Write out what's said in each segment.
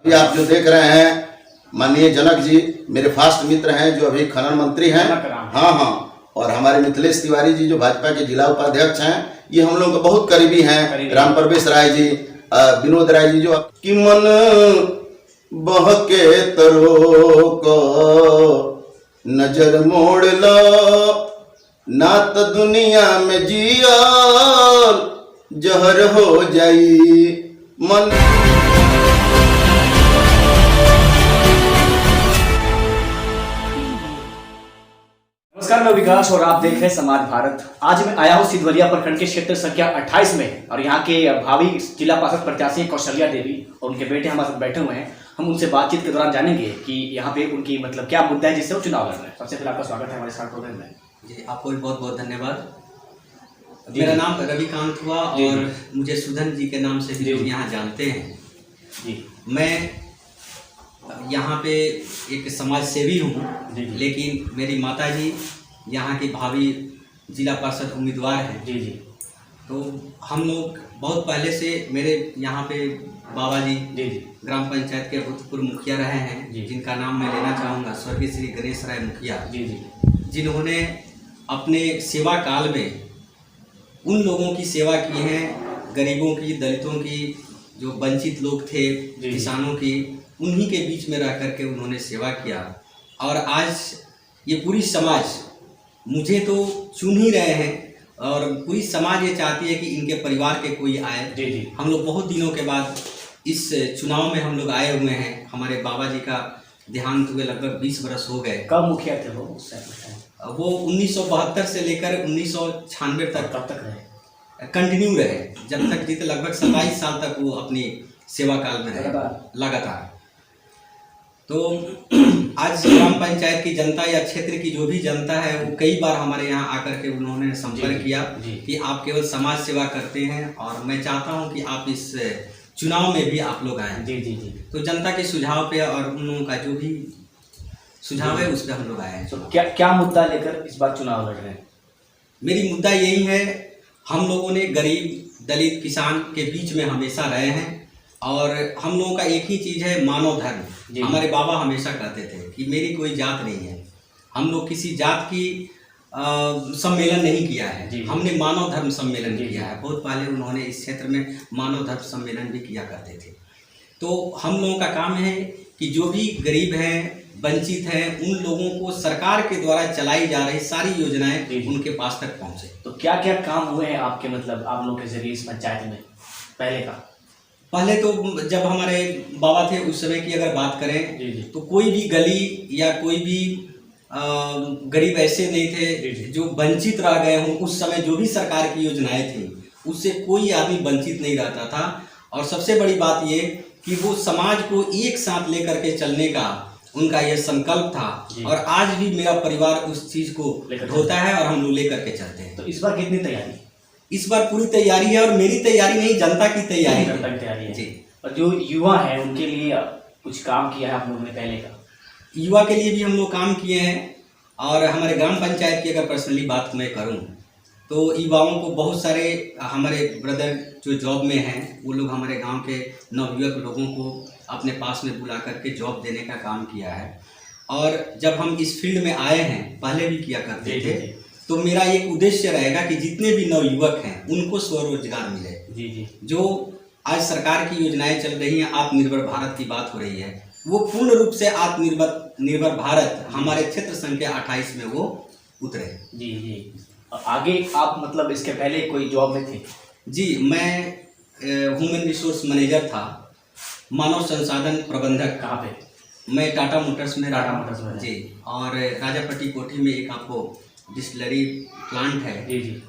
अभी आप जो देख रहे हैं माननीय जनक जी मेरे फास्ट मित्र हैं जो अभी खनन मंत्री हैं। हाँ हाँ, और हमारे मिथिलेश तिवारी जी जो भाजपा के जिला उपाध्यक्ष हैं, ये हम लोग बहुत करीबी हैं। राम प्रवेश राय जी, विनोद राय जी जो कि मन बहके तरो को नजर मोड़ लो ना तो दुनिया में जिया जहर हो जाई मन। नमस्कार, मैं विकास और आप देख रहे हैं समाज भारत। आज मैं आया हूँ सिधवलिया प्रखंड के क्षेत्र संख्या 28 में और यहाँ के भावी जिला पार्षद प्रत्याशी कौशल्या देवी और उनके बेटे हमारे साथ बैठे हुए हैं। हम उनसे बातचीत के दौरान जानेंगे कि यहाँ पे उनकी मतलब क्या मुद्दा है जिससे वो चुनाव लड़ रहे हैं। सबसे पहले आपका स्वागत है हमारे साथ प्रोग्राम में। जी, आपको भी बहुत बहुत धन्यवाद। मेरा नाम रविकांत हुआ और मुझे सुधन जी के नाम से भी लोग यहाँ जानते हैं। जी, मैं यहाँ पे एक समाज सेवी हूँ, लेकिन मेरी माता जी यहाँ की भावी जिला पार्षद उम्मीदवार हैं। जी जी। तो हम लोग बहुत पहले से मेरे यहाँ पे बाबा जी ग्राम पंचायत के भूतपूर्व मुखिया रहे हैं, जिनका नाम मैं लेना चाहूँगा, स्वर्गीय श्री गणेश राय मुखिया, जिन्होंने अपने सेवा काल में उन लोगों की सेवा की है, गरीबों की, दलितों की, जो वंचित लोग थे, किसानों की, उन्हीं के बीच में रह करके उन्होंने सेवा किया। और आज ये पूरी समाज मुझे तो चुन ही रहे हैं और पूरी समाज ये चाहती है कि इनके परिवार के कोई आए। हम लोग बहुत दिनों के बाद इस चुनाव में हम लोग आए हुए हैं। हमारे बाबा जी का देहांत हुए लगभग 20 बरस हो गए। कब मुखिया थे वो? वो 1972 से लेकर 1996 तक कब तक रहे? कंटिन्यू रहे, जब तक जीते, लगभग 27 साल तक वो अपनी सेवा काल में रहे लगातार। तो आज ग्राम पंचायत की जनता या क्षेत्र की जो भी जनता है, वो कई बार हमारे यहाँ आकर के उन्होंने संपर्क किया कि आप केवल समाज सेवा करते हैं और मैं चाहता हूँ कि आप इस चुनाव में भी आप लोग आएँ। तो जनता के सुझाव पे और उन लोगों का जो भी सुझाव है उस पर हम लोग आए हैं। तो क्या मुद्दा लेकर इस बार चुनाव लड़ रहे हैं? मेरी मुद्दा यही है, हम लोगों ने गरीब, दलित, किसान के बीच में हमेशा रहे हैं और हम लोगों का एक ही चीज़ है, मानव धर्म। हमारे बाबा हमेशा कहते थे कि मेरी कोई जात नहीं है, हम लोग किसी जात की सम्मेलन नहीं किया है, हमने मानव धर्म सम्मेलन किया है। बहुत पहले उन्होंने इस क्षेत्र में मानव धर्म सम्मेलन भी किया करते थे। तो हम लोगों का काम है कि जो भी गरीब हैं, वंचित हैं, उन लोगों को सरकार के द्वारा चलाई जा रही सारी योजनाएं उनके पास तक पहुंचे। तो क्या क्या काम हुए हैं आपके मतलब आप लोगों के जरिए इस पंचायत में? पहले तो जब हमारे बाबा थे उस समय की अगर बात करें तो कोई भी गली या कोई भी गरीब ऐसे नहीं थे जो वंचित रह गए हों। उस समय जो भी सरकार की योजनाएं थी उससे कोई आदमी वंचित नहीं रहता था। और सबसे बड़ी बात ये कि वो समाज को एक साथ लेकर के चलने का उनका ये संकल्प था और आज भी मेरा परिवार उस चीज़ को ढोता है और हम लोग लेकर के चलते हैं। तो इस बार कितनी तैयारी? इस बार पूरी तैयारी है और मेरी तैयारी नहीं, जनता की तैयारी है जी। और जो युवा है उनके लिए कुछ काम किया है आप लोगों ने पहले का? युवा के लिए भी हम लोग काम किए हैं और हमारे ग्राम पंचायत की अगर पर्सनली बात मैं करूं तो युवाओं को बहुत सारे हमारे ब्रदर जो जॉब में हैं, वो लोग हमारे गांव के नवयुवक लोगों को अपने पास में बुला करके जॉब देने का काम किया है। और जब हम इस फील्ड में आए हैं, पहले भी किया करते थे, तो मेरा एक उद्देश्य रहेगा कि जितने भी नवयुवक हैं उनको स्वरोजगार मिले। जो आज सरकार की योजनाएं चल रही हैं, आत्मनिर्भर भारत की बात हो रही है, वो पूर्ण रूप से आत्मनिर्भर भारत हमारे क्षेत्र संख्या 28 में वो उतरे। जी। आगे आप मतलब इसके पहले कोई जॉब में थे? जी, मैं ह्यूमन रिसोर्स मैनेजर था, मानव संसाधन प्रबंधक। कहाँ पे? मैं टाटा मोटर्स में जी। और राजापट्टी कोठी में एक आपको डिस्टिलरी प्लांट है,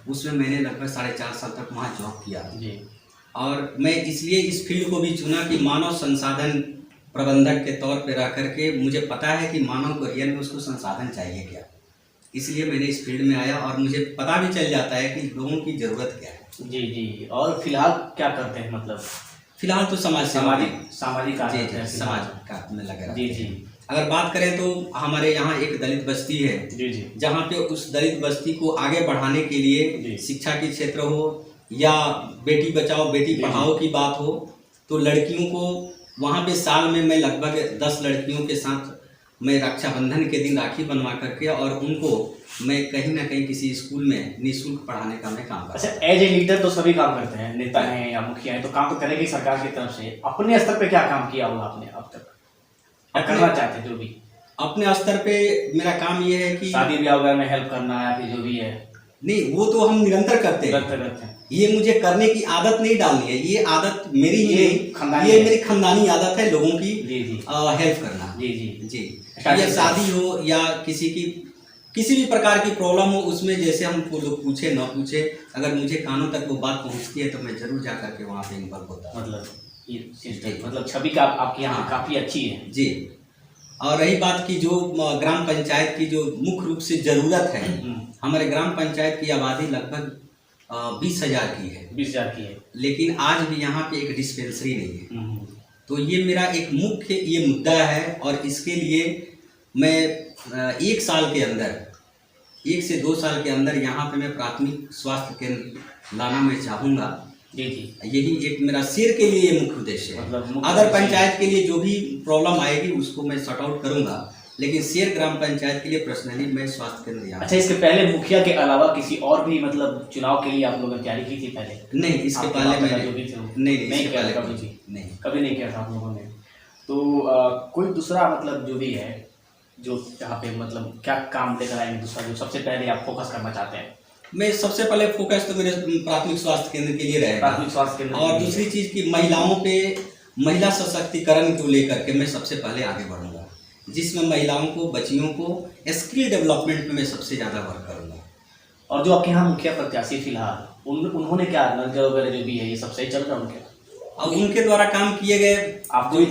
उसमें मैंने लगभग 4.5 साल तक वहाँ जॉब किया। और मैं इसलिए इस फील्ड को भी चुना कि मानव संसाधन प्रबंधक के तौर पे रह करके मुझे पता है कि मानव को रियल में उसको संसाधन चाहिए क्या, इसलिए मैंने इस फील्ड में आया और मुझे पता भी चल जाता है कि लोगों की ज़रूरत क्या है। जी। और फिलहाल क्या करते हैं मतलब? फिलहाल तो सामाजिक समाज का में लगे रहते हैं। जी। अगर बात करें तो हमारे यहाँ एक दलित बस्ती है, जहाँ पे उस दलित बस्ती को आगे बढ़ाने के लिए शिक्षा की क्षेत्र हो या बेटी बचाओ बेटी पढ़ाओ की बात हो, तो लड़कियों को वहाँ पे साल में मैं लगभग 10 लड़कियों के साथ मैं रक्षाबंधन के दिन राखी बनवा करके और उनको मैं कहीं ना कहीं किसी स्कूल में निःशुल्क पढ़ाने का मैं काम करता हूँ। अच्छा, एज ए लीडर तो सभी काम करते हैं, नेता हैं या मुखिया हैं, तो काम तो करेंगे सरकार की तरफ से। अपने स्तर पे क्या काम किया होगा आपने अब तक, क्या करना चाहते हैं जो भी? अपने स्तर पे मेरा काम ये है कि शादी ब्याह वगैरह में हेल्प करना या फिर जो भी है। नहीं, वो तो हम निरंतर करते हैं। करते हैं। ये मुझे करने की आदत नहीं डालनी है, ये आदत मेरी ही नहीं, ये मेरी खानदानी आदत है लोगों की हेल्प करना। जी जी जी। या शादी हो या किसी भी प्रकार की प्रॉब्लम हो, उसमें जैसे हमको लोग पूछे ना पूछे, अगर मुझे कानों तक वो बात पहुंचती है तो मैं जरूर जा करके वहाँ पे इन्वॉल्व होता हूँ। मतलब छवि का आपकी यहाँ काफी अच्छी है जी। और रही बात की जो ग्राम पंचायत की जो मुख्य रूप से जरूरत है, हमारे ग्राम पंचायत की आबादी लगभग 20,000 की है। 20,000 की है, लेकिन आज भी यहाँ पे एक डिस्पेंसरी नहीं है। तो ये मेरा एक मुख्य ये मुद्दा है और इसके लिए मैं 1 साल के अंदर, 1 से 2 साल के अंदर यहाँ पे मैं प्राथमिक स्वास्थ्य केंद्र लाना मैं चाहूँगा। जी जी, यही एक मेरा शेर के लिए ये मुख्य उद्देश्य है। मतलब अदर पंचायत के लिए जो भी प्रॉब्लम आएगी उसको मैं सॉर्ट आउट करूँगा, लेकिन शेर ग्राम पंचायत के लिए पर्सनली मैं स्वास्थ्य केंद्र यहाँ। अच्छा, इसके पहले मुखिया के अलावा किसी और भी मतलब चुनाव के लिए आप लोगों ने तैयारी की थी पहले? नहीं, इसके पहले मैंने कभी नहीं किया था आप लोगों ने। तो कोई दूसरा मतलब जो भी है जो यहाँ पे मतलब क्या काम लेकर आएंगे दूसरा, जो सबसे पहले आप फोकस करना चाहते हैं? मैं सबसे पहले फोकस तो मेरे प्राथमिक स्वास्थ्य केंद्र के लिए रहेगा। प्राथमिक स्वास्थ्य केंद्र। और दूसरी चीज़ की महिलाओं पे महिला सशक्तिकरण को लेकर के मैं सबसे पहले आगे बढ़ूंगा, जिसमें महिलाओं को, बच्चियों को स्किल डेवलपमेंट में मैं सबसे ज़्यादा वर्क करूंगा। और जो आपके यहाँ मुखिया प्रत्याशी फिलहाल उन्होंने क्या नलजल वगैरह जो भी है ये सब सही चल रहा है उनके? अब उनके द्वारा काम किए गए, आपको ही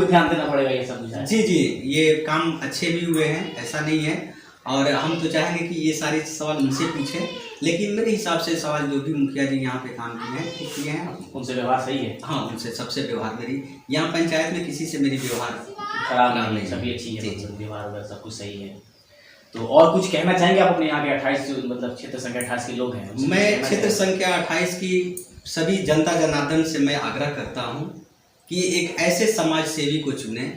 ध्यान देना पड़ेगा ये सब। जी जी, ये काम अच्छे भी हुए हैं, ऐसा नहीं है। और हम तो चाहेंगे कि ये सारे सवाल उनसे पूछें, लेकिन मेरे हिसाब से सवाल जो भी मुखिया जी यहाँ पे काम किए हैं उनसे व्यवहार सही है। हाँ, उनसे सबसे व्यवहार मेरी यहाँ पंचायत में किसी से मेरी व्यवहार खराब नहीं, सभी अच्छी है, व्यवहार वगैरह सब कुछ सही है। तो और कुछ कहना चाहेंगे आप अपने यहाँ के 28 मतलब क्षेत्र संख्या 28 के लोग हैं? मैं क्षेत्र संख्या 28 की सभी जनता जनार्दन से मैं आग्रह करता हूँ कि एक ऐसे समाज सेवी को चुने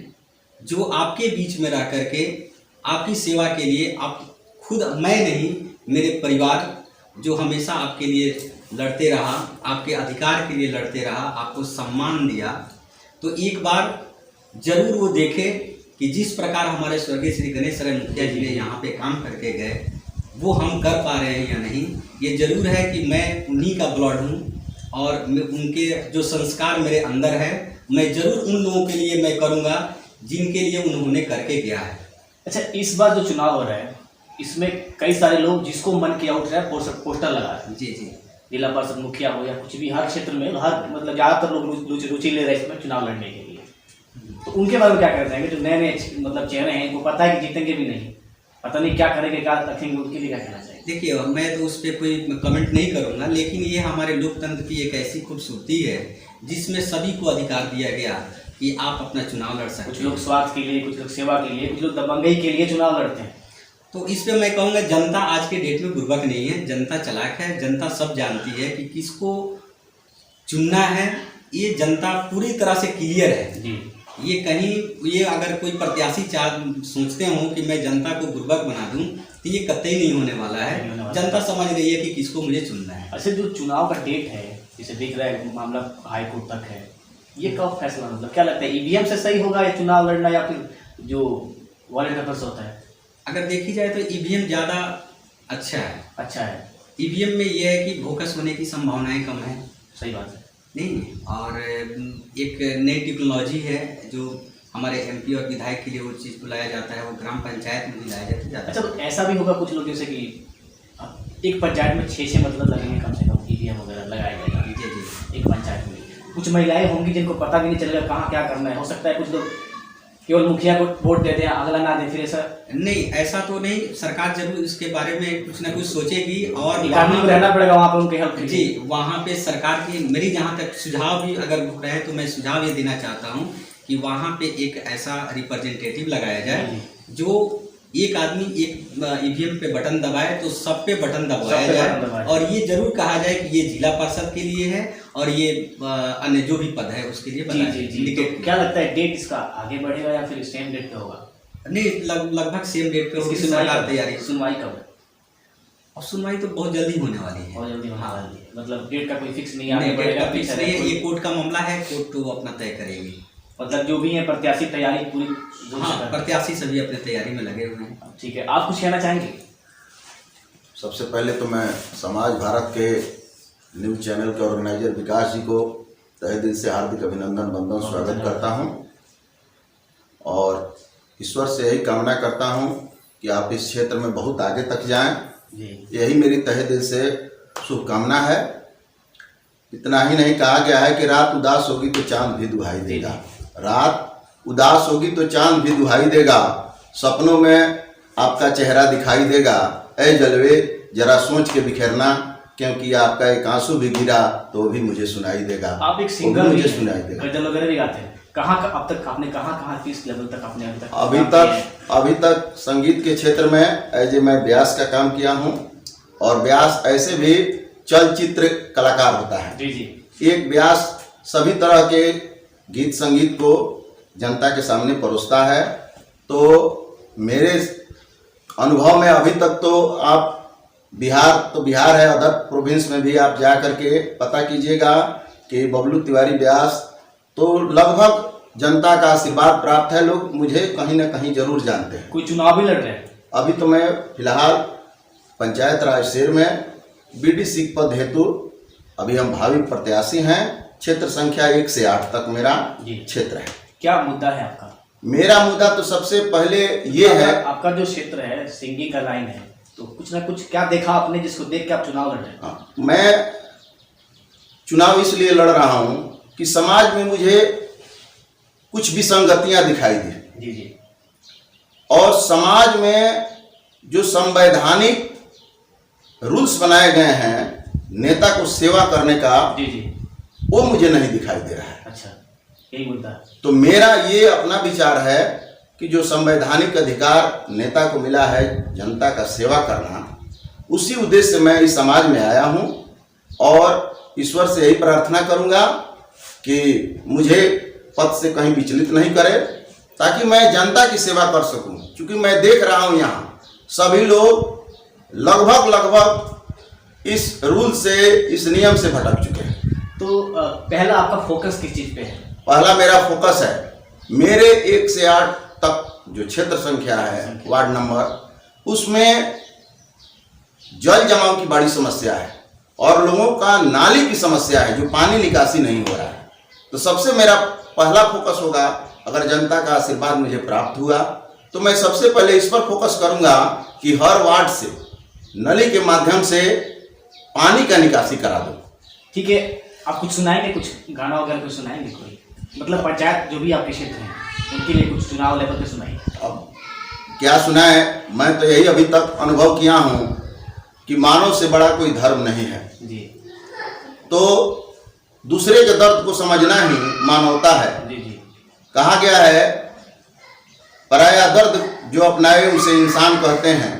जो आपके बीच में रह करके आपकी सेवा के लिए, आप खुद, मैं नहीं, मेरे परिवार जो हमेशा आपके लिए लड़ते रहा, आपके अधिकार के लिए लड़ते रहा, आपको सम्मान दिया, तो एक बार जरूर वो देखे कि जिस प्रकार हमारे स्वर्गीय श्री गणेश राय मुखिया जी ने यहाँ पे काम करके गए वो हम कर पा रहे हैं या नहीं। ये जरूर है कि मैं उन्हीं का ब्लड हूँ और मैं उनके जो संस्कार मेरे अंदर है, मैं जरूर उन लोगों के लिए मैं करूँगा जिनके लिए उन्होंने करके गया है। अच्छा, इस बार जो चुनाव हो रहा है इसमें कई सारे लोग जिसको मन किया उठ रहा है पोस्टर लगा रहे हैं। जी जी, जिला परिषद मुखिया हो या कुछ भी, हर क्षेत्र में हर मतलब ज़्यादातर लोग रुचि ले रहे हैं इसमें चुनाव लड़ने के लिए। तो उनके बारे में क्या कहना चाहेंगे जो नए नए मतलब चेहरे हैं, वो पता है कि जीतेंगे भी नहीं, पता नहीं क्या करेंगे क्या रखेंगे, उनके लिए क्या कहना चाहिए? देखिए, मैं तो उस पर कोई कमेंट नहीं करूँगा, लेकिन ये हमारे लोकतंत्र की एक ऐसी खूबसूरती है जिसमें सभी को अधिकार दिया गया कि आप अपना चुनाव लड़ सकते हैं। कुछ लोग स्वार्थ के लिए, कुछ लोग सेवा के लिए, कुछ लोग दबंगई के लिए चुनाव लड़ते हैं। तो इस पे मैं कहूँगा जनता आज के डेट में बुर्बक नहीं है, जनता चालाक है, जनता सब जानती है कि किसको चुनना है। ये जनता पूरी तरह से क्लियर है जी। ये कहीं ये अगर कोई प्रत्याशी सोचते हो कि मैं जनता को बुर्बक बना दूं तो ये कतई नहीं होने वाला है। जनता समझ रही है कि किसको मुझे चुनना है। अच्छा, जो चुनाव का डेट है जिसे दिख रहा है मामला हाई कोर्ट तक है, ये कब फैसला, मतलब क्या लगता है ईवीएम से सही होगा या चुनाव लड़ना, या फिर जो वॉलेट पेपर से होता है? अगर देखी जाए तो ईवीएम ज़्यादा अच्छा है। ईवीएम में यह है कि भोकस होने की संभावनाएं कम है। सही बात है नहीं, और एक नई टेक्नोलॉजी है जो हमारे एमपी और विधायक के लिए वो चीज़ को लाया जाता है, वो ग्राम पंचायत में भी लाया जाता है। अच्छा, तो ऐसा भी होगा कुछ लोग जैसे कि एक पंचायत में 6 मतलब लगेंगे कम से कम ईवीएम वगैरह लगाया जाएगा। जी, एक पंचायत में कुछ महिलाएं होंगी जिनको पता भी नहीं चलेगा कहाँ क्या करना है। हो सकता है कुछ लोग केवल मुखिया को वोट दे दें, अगला ना दे, फिर ऐसा नहीं, ऐसा तो नहीं। सरकार जरूर इसके बारे में कुछ ना कुछ सोचेगी और रहना पड़ेगा वहाँ पर उनके हेल्प। जी, वहाँ पे सरकार की मेरी जहाँ तक सुझाव भी अगर रहे तो मैं सुझाव ये देना चाहता हूँ कि वहाँ पे एक ऐसा रिप्रेजेंटेटिव लगाया जाए जो एक आदमी एक ईवीएम पे बटन दबाए तो सब पे बटन सब दबाया पे जाए बटन दबाया। और ये जरूर कहा जाए कि ये जिला परिषद के लिए है और ये अन्य जो भी पद है उसके लिए जी बताया जी जी। indicate तो किया। क्या लगता है डेट इसका आगे बढ़ेगा या फिर सेम डेट पे होगा? नहीं लगभग सेम डेट पे होगी, इसकी सुनवाई सरकार कब तैयारी। सुनवाई कब है? और सुनवाई तो बहुत जल्दी होने वाली है। बहुत जल्दी होने वाली है, मतलब डेट का कोई फिक्स नहीं, आगे नहीं, डेट बढ़ेगा का फिक्स पीछे नहीं है, रहेगा? ये कोर्ट का मामला है, कोर्ट तो अपना तय करेगी। मतलब जो भी है प्रत्याशी तैयारी पूरी जोर से हाँ, कर रहे हैं। प्रत्याशी सभी अपने तैयारी में लगे हुए हैं। ठीक है, आप कुछ कहना चाहेंगे? सबसे पहले तो मैं समाज भारत के न्यूज चैनल के ऑर्गेनाइजर विकास जी को तहे दिल से हार्दिक अभिनंदन वंदन स्वागत करता हूं और ईश्वर से यही कामना करता हूं कि आप इस क्षेत्र में बहुत आगे तक जाएं। जी यही मेरी तहे दिल से शुभकामना है। इतना ही नहीं, कहा गया है कि रात उदास होगी तो चांद भी दुहाई देगा। रात उदास होगी तो चांद भी दुहाई देगा, सपनों में आपका चेहरा दिखाई देगा। ऐ जलवे जरा सोच के बिखेरना, क्योंकि आपका एक आंसू भी गिरा तो वो भी मुझे सुनाई देगा। आप एक वो सिंगर भी भी मुझे हैं, सुनाई देगा। गजल वगैरह भी गाते हैं। कहाँ का अब तक आपने कहाँ किस लेवल तक आपने अभी अभी तक संगीत के क्षेत्र में एज ए मैं व्यास का काम किया हूँ और व्यास ऐसे भी चलचित्र कलाकार होता है। जी जी। एक व्यास सभी तरह के गीत संगीत को जनता के सामने परोसता है। तो मेरे अनुभव में अभी तक तो आप बिहार है, अदर प्रोविंस में भी आप जा करके पता कीजिएगा कि बबलू तिवारी व्यास तो लगभग जनता का आशीर्वाद प्राप्त है। लोग मुझे कहीं ना कहीं जरूर जानते हैं। कोई चुनाव भी लड़ रहे हैं? अभी तो मैं फिलहाल पंचायत राज शेर में बीडीसी पद हेतु अभी हम भावी प्रत्याशी हैं। क्षेत्र संख्या 1 से 8 तक मेरा जी। क्षेत्र है। क्या मुद्दा है आपका? मेरा मुद्दा तो सबसे पहले ये है, आपका जो क्षेत्र है सिंगिंग का लाइन है, तो कुछ ना कुछ क्या देखा आपने जिसको देख के आप चुनाव लड़ रहे हैं? हाँ, मैं चुनाव इसलिए लड़ रहा हूं कि समाज में मुझे कुछ विसंगतियां दिखाई दी जी जी। और समाज में जो संवैधानिक रूल्स बनाए गए हैं नेता को सेवा करने का, जी जी। वो मुझे नहीं दिखाई दे रहा है। अच्छा, यही मुद्दा है। तो मेरा ये अपना विचार है कि जो संवैधानिक अधिकार नेता को मिला है जनता का सेवा करना, उसी उद्देश्य से मैं इस समाज में आया हूं और ईश्वर से यही प्रार्थना करूंगा कि मुझे पद से कहीं विचलित नहीं करे, ताकि मैं जनता की सेवा कर सकूं। क्योंकि मैं देख रहा हूं यहाँ सभी लोग लगभग इस रूल से, इस नियम से भटक चुके हैं। तो पहला आपका फोकस किस चीज पे है? पहला मेरा फोकस है मेरे 1 से 8 तक जो क्षेत्र संख्या है, वार्ड नंबर, उसमें जल जमाव की बड़ी समस्या है और लोगों का नाली की समस्या है, जो पानी निकासी नहीं हो रहा है। तो सबसे मेरा पहला फोकस होगा, अगर जनता का आशीर्वाद मुझे प्राप्त हुआ तो मैं सबसे पहले इस पर फोकस करूंगा कि हर वार्ड से नली के माध्यम से पानी का निकासी करा दूं। ठीक है, आप कुछ सुनाएंगे, कुछ गाना वगैरह कुछ सुनाएंगे कोई, मतलब पंचायत जो भी आपके क्षेत्र हैं उनके लिए कुछ चुनाव लेवल पे सुनाइए। अब क्या सुनाए, मैं तो यही अभी तक अनुभव किया हूं कि मानव से बड़ा कोई धर्म नहीं है जी। तो दूसरे के दर्द को समझना ही मानवता है। जी जी। कहा गया है, पराया दर्द जो अपनाए उसे इंसान कहते हैं,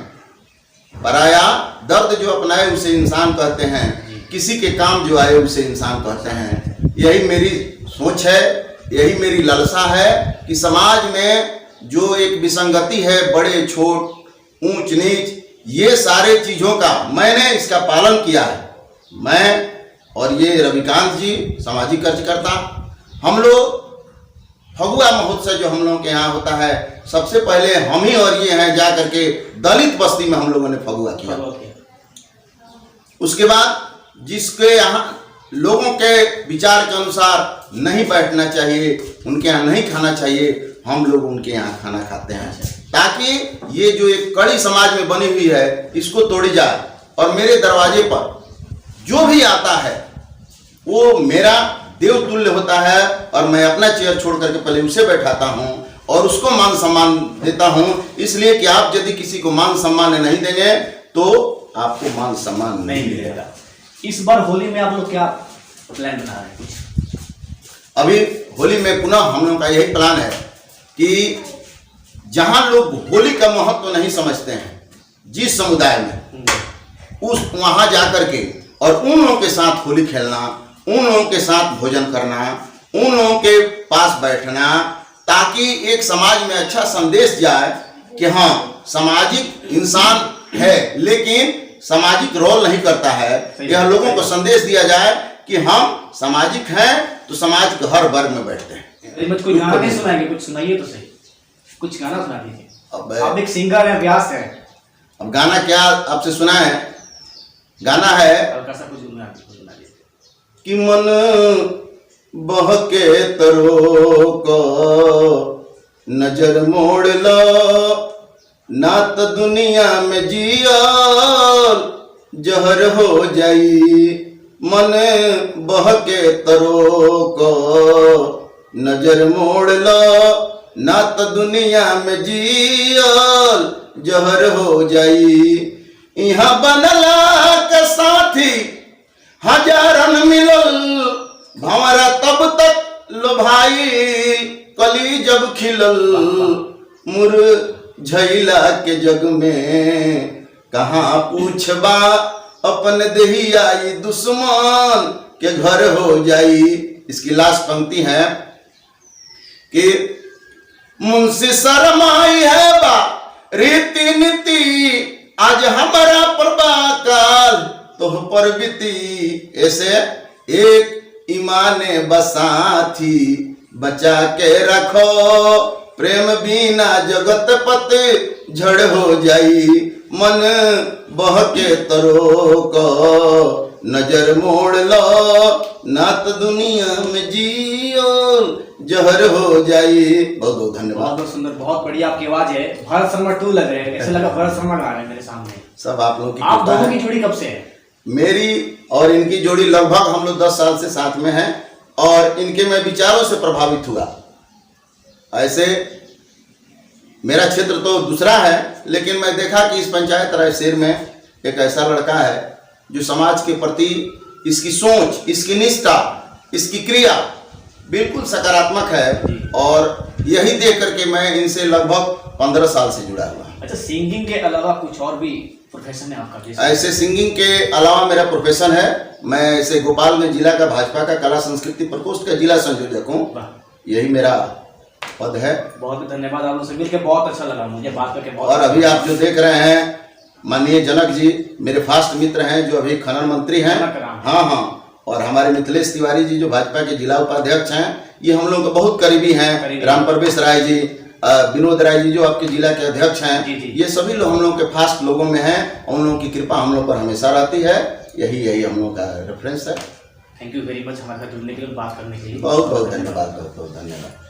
पराया दर्द जो अपनाए उसे इंसान कहते हैं, किसी के काम जो आए उसे इंसान कहते हैं। यही मेरी सोच है, यही मेरी लालसा है कि समाज में जो एक विसंगति है, बड़े छोट, ऊंच नीच, ये सारे चीज़ों का मैंने इसका पालन किया है। मैं और ये रविकांत जी सामाजिक कार्यकर्ता, हम लोग फगुआ महोत्सव जो हम लोगों के यहाँ होता है, सबसे पहले हम ही और ये हैं जा करके दलित बस्ती में हम लोगों ने फगुआ किया। उसके बाद जिसके यहाँ लोगों के विचार के अनुसार नहीं बैठना चाहिए, उनके यहाँ नहीं खाना चाहिए, हम लोग उनके यहाँ खाना खाते हैं, ताकि ये जो एक कड़ी समाज में बनी हुई है इसको तोड़ी जाए। और मेरे दरवाजे पर जो भी आता है वो मेरा देवतुल्य होता है और मैं अपना चेयर छोड़ करके पहले उसे बैठाता हूँ और उसको मान सम्मान देता हूँ, इसलिए कि आप यदि किसी को मान सम्मान नहीं देंगे तो आपको मान सम्मान नहीं मिलेगा। इस बार होली में आप लोग क्या प्लान बना रहे हैं कुछ? अभी होली में पुनः हम लोग का यही प्लान है कि जहां लोग होली का महत्व नहीं समझते हैं, जिस समुदाय में, उस वहां जाकर के और उन लोगों के साथ होली खेलना, उन लोगों के साथ भोजन करना, उन लोगों के पास बैठना, ताकि एक समाज में अच्छा संदेश जाए कि हाँ सामाजिक इंसान है लेकिन सामाजिक रोल नहीं करता है। यह लोगों को संदेश दिया जाए कि हम सामाजिक हैं तो समाज के हर वर्ग में बैठते हैं। मुझे कोई गाना नहीं सुनाएंगे, कुछ सुनाइए तो सही, कुछ गाना सुना दीजिए। अब आप एक सिंगर है, व्यास है। अब गाना क्या आपसे सुना है? गाना है कुछ सुना दीजिए कि मन बहके तरो को नजर मोड़ लो, ना तो दुनिया में जिया जहर हो जाई। मन बहके तरो को नजर मोड़ लो, ना तो दुनिया में जिया जहर हो जाई। यहाँ बनला के साथी हजारन मिलल, भंवरा तब तक लो भाई कली जब खिलल। मुरझैला के जग में कहाँ पूछबा, अपन दहिया ई दुश्मन के घर हो जाई। इसकी लास्ट पंक्ति है कि मुंशी शरमाई है बा रीति नीति, आज हमारा प्रभाकाल तोह पर बीती। ऐसे एक ईमाने बसाथी बचा के रखो, प्रेम बिना जगत पत झड़ हो जाई। मन बहके तरो को नजर मोड़ लो, ना तो दुनिया में जियो जहर हो जाई। बहुत बहुत धन्यवाद। बहुत सुंदर, बहुत बढ़िया आपकी आवाज है। भरत शर्मा 2 लग रहे हैं, ऐसे लगा भरत शर्मा गा रहे हैं मेरे सामने। सब आप लोगों की आप कृपा दोनों है। की जोड़ी कब से है? मेरी और इनकी जोड़ी लगभग हम लोग 10 साल से साथ में हैं और इनके मैं विचारों से प्रभावित हुआ। ऐसे मेरा क्षेत्र तो दूसरा है, लेकिन मैं देखा कि इस पंचायत रायसेन में एक ऐसा लड़का है जो समाज के प्रति इसकी सोच, इसकी निष्ठा, इसकी क्रिया बिल्कुल सकारात्मक है। और यही देख करके मैं इनसे लगभग 15 साल से जुड़ा हुआ। अच्छा, सिंगिंग के अलावा कुछ और भी प्रोफेशन है आपका? ऐसे सिंगिंग के अलावा मेरा प्रोफेशन है, मैं ऐसे गोपालगंज जिला का भाजपा का कला संस्कृति प्रकोष्ठ का जिला संयोजक हूँ। यही मेरा पद है। बहुत धन्यवाद, आप लोगों से मिलकर बहुत अच्छा लगा मुझे बात करके। बहुत और अभी आप जो देख रहे हैं माननीय जनक जी मेरे फास्ट मित्र हैं जो अभी खनन मंत्री हैं। हाँ हाँ, और हमारे मिथिलेश तिवारी जी जो भाजपा के जिला उपाध्यक्ष हैं, ये हम लोगों के बहुत करीबी हैं। राम प्रवेश राय जी, विनोद राय जी जो आपके जिला के अध्यक्ष हैं, ये सभी लोग हम लोग के फास्ट लोगों में हैं। उन लोगों की कृपा हम लोग पर हमेशा रहती है। यही हम लोग का रेफरेंस है। थैंक यू वेरी मच हमारे साथ जुड़ने के लिए, बात करने के लिए। बहुत बहुत धन्यवाद, बहुत बहुत धन्यवाद।